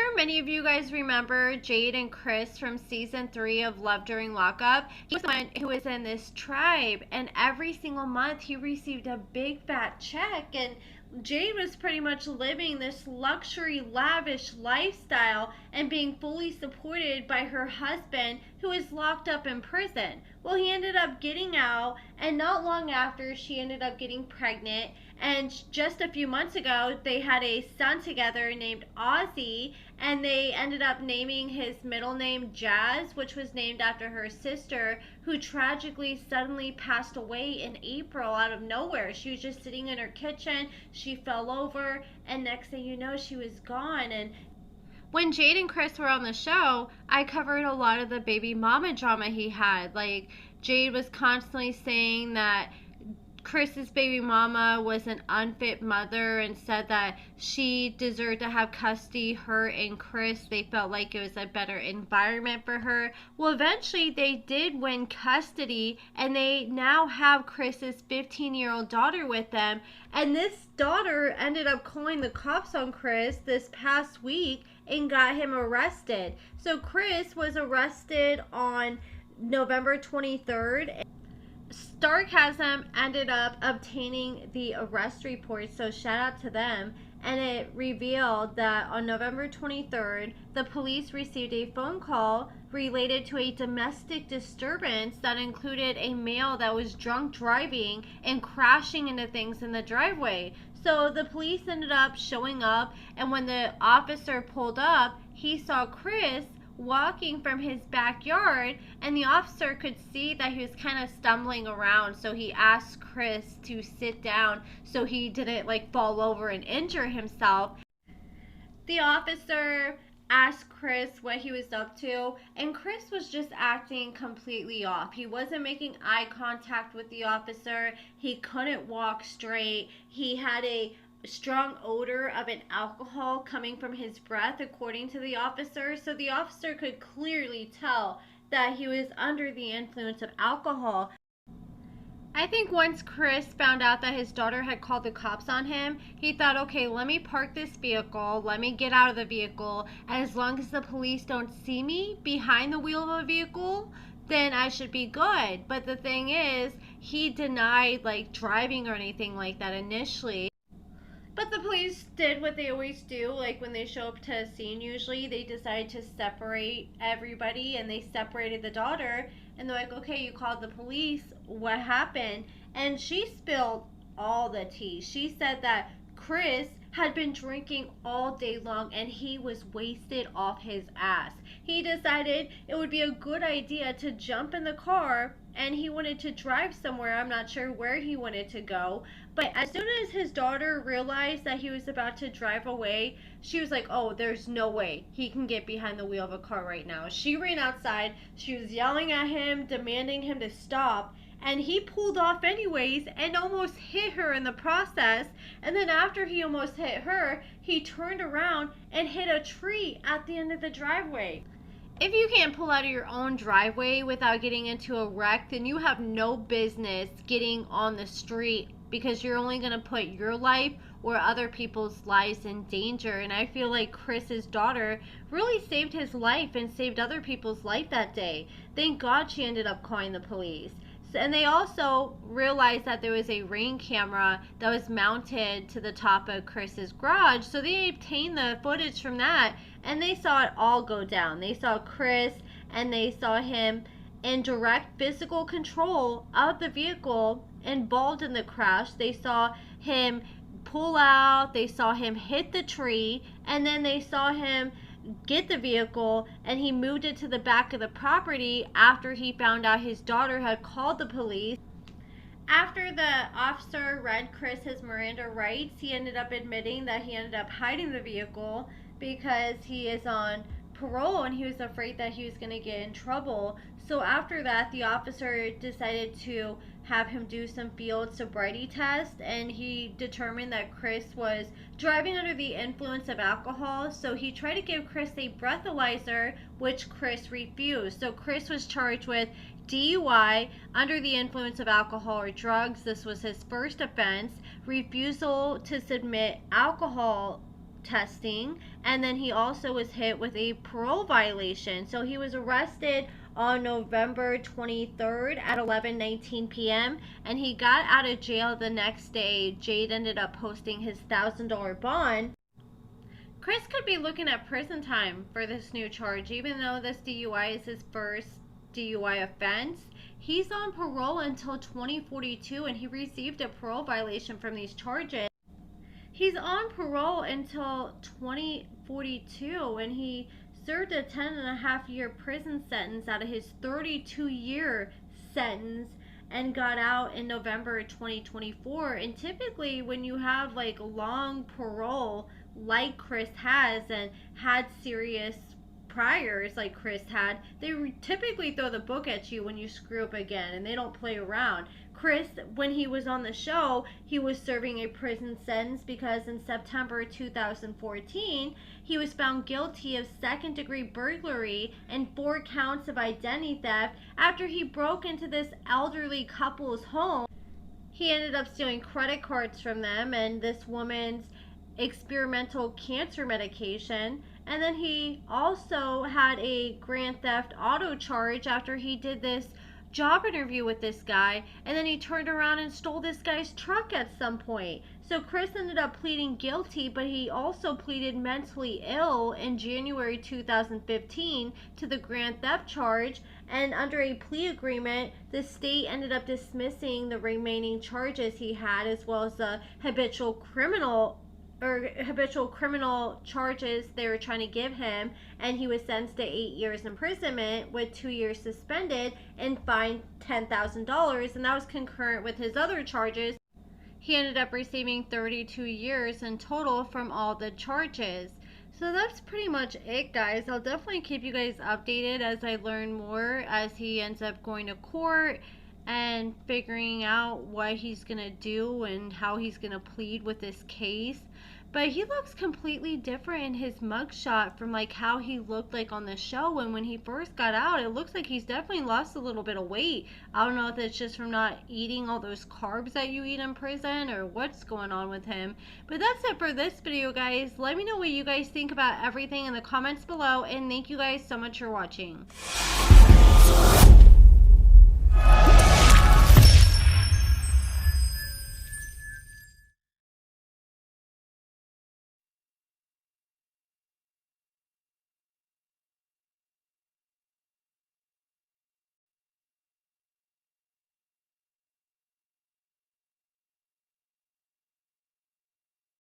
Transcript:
sure many of you guys remember Jade and Chris from season 3 of Love During Lockup. He was the one who was in this tribe, and every single month he received a big fat check, and Jade was pretty much living this luxury, lavish lifestyle and being fully supported by her husband, who is locked up in prison. Well, he ended up getting out, and not long after, she ended up getting pregnant. And just a few months ago, they had a son together named Ozzy, and they ended up naming his middle name Jazz, which was named after her sister, who tragically suddenly passed away in April out of nowhere. She was just sitting in her kitchen, she fell over, and next thing you know, she was gone. And when Jade and Chris were on the show, I covered a lot of the baby mama drama he had. Like, Jade was constantly saying that Chris's baby mama was an unfit mother and said that she deserved to have custody. Her and Chris, they felt like it was a better environment for her. Well, eventually they did win custody, and they now have Chris's 15-year-old daughter with them. And this daughter ended up calling the cops on Chris this past week and got him arrested. So Chris was arrested on November 23rd. Sarcasm ended up obtaining the arrest report, so shout out to them, and it revealed that on November 23rd, the police received a phone call related to a domestic disturbance that included a male that was drunk driving and crashing into things in the driveway. So the police ended up showing up, and when the officer pulled up, he saw Chris walking from his backyard, and the officer could see that he was kind of stumbling around, so he asked Chris to sit down so he didn't like fall over and injure himself. The officer asked Chris what he was up to, and Chris was just acting completely off. He wasn't making eye contact with the officer. He couldn't walk straight. He had a strong odor of an alcohol coming from his breath, according to the officer. So the officer could clearly tell that he was under the influence of alcohol. I think once Chris found out that his daughter had called the cops on him, he thought, okay, let me park this vehicle, let me get out of the vehicle, and as long as the police don't see me behind the wheel of a vehicle, then I should be good. But the thing is, he denied like driving or anything like that initially. But the police did what they always do. Like when they show up to a scene, usually they decide to separate everybody, and they separated the daughter, and they're like, okay, you called the police, what happened? And she spilled all the tea. She said that Chris had been drinking all day long and he was wasted off his ass. He decided it would be a good idea to jump in the car, and he wanted to drive somewhere. I'm not sure where he wanted to go, but as soon as his daughter realized that he was about to drive away, she was like, oh, there's no way he can get behind the wheel of a car right now. She ran outside, she was yelling at him, demanding him to stop, and he pulled off anyways and almost hit her in the process. And then after he almost hit her, he turned around and hit a tree at the end of the driveway. If you can't pull out of your own driveway without getting into a wreck, then you have no business getting on the street, because you're only going to put your life or other people's lives in danger. And I feel like Chris's daughter really saved his life and saved other people's life that day. Thank God she ended up calling the police. And they also realized that there was a ring camera that was mounted to the top of Chris's garage. So they obtained the footage from that, and they saw it all go down. They saw Chris, and they saw him in direct physical control of the vehicle involved in the crash. They saw him pull out, they saw him hit the tree, and then they saw him get the vehicle, and he moved it to the back of the property after he found out his daughter had called the police. After the officer read Chris his Miranda rights, he ended up admitting that he ended up hiding the vehicle because he is on parole and he was afraid that he was going to get in trouble. So after that, the officer decided to have him do some field sobriety tests, and he determined that Chris was driving under the influence of alcohol. So he tried to give Chris a breathalyzer, which Chris refused. So Chris was charged with DUI, under the influence of alcohol or drugs. This was his first offense. Refusal to submit alcohol testing, and then he also was hit with a parole violation. So he was arrested on November 23rd at 11:19 p.m. and he got out of jail the next day. Jade ended up posting his $1,000 bond. Chris could be looking at prison time for this new charge, even though this DUI is his first DUI offense. He's on parole until 2042 and he received a parole violation from these charges. He's on parole until 2042 and he served a 10.5-year prison sentence out of his 32-year sentence and got out in November 2024. And typically when you have like long parole like Chris has and had serious priors like Chris had, they typically throw the book at you when you screw up again and they don't play around. Chris, when he was on the show, he was serving a prison sentence because in September 2014, he was found guilty of second-degree burglary and 4 counts of identity theft after he broke into this elderly couple's home. He ended up stealing credit cards from them and this woman's experimental cancer medication. And then he also had a grand theft auto charge after he did this job interview with this guy, and then he turned around and stole this guy's truck at some point. So Chris ended up pleading guilty, but he also pleaded mentally ill in January 2015 to the grand theft charge, and under a plea agreement, the state ended up dismissing the remaining charges he had, as well as the habitual criminal charges they were trying to give him, and he was sentenced to 8 years imprisonment with 2 years suspended and fined $10,000, and that was concurrent with his other charges. He ended up receiving 32 years in total from all the charges. So that's pretty much it, guys. I'll definitely keep you guys updated as I learn more as he ends up going to court and figuring out what he's gonna do and how he's gonna plead with this case. But he looks completely different in his mugshot from like how he looked like on the show. And when he first got out, it looks like he's definitely lost a little bit of weight. I don't know if it's just from not eating all those carbs that you eat in prison or what's going on with him. But that's it for this video, guys. Let me know what you guys think about everything in the comments below, and thank you guys so much for watching.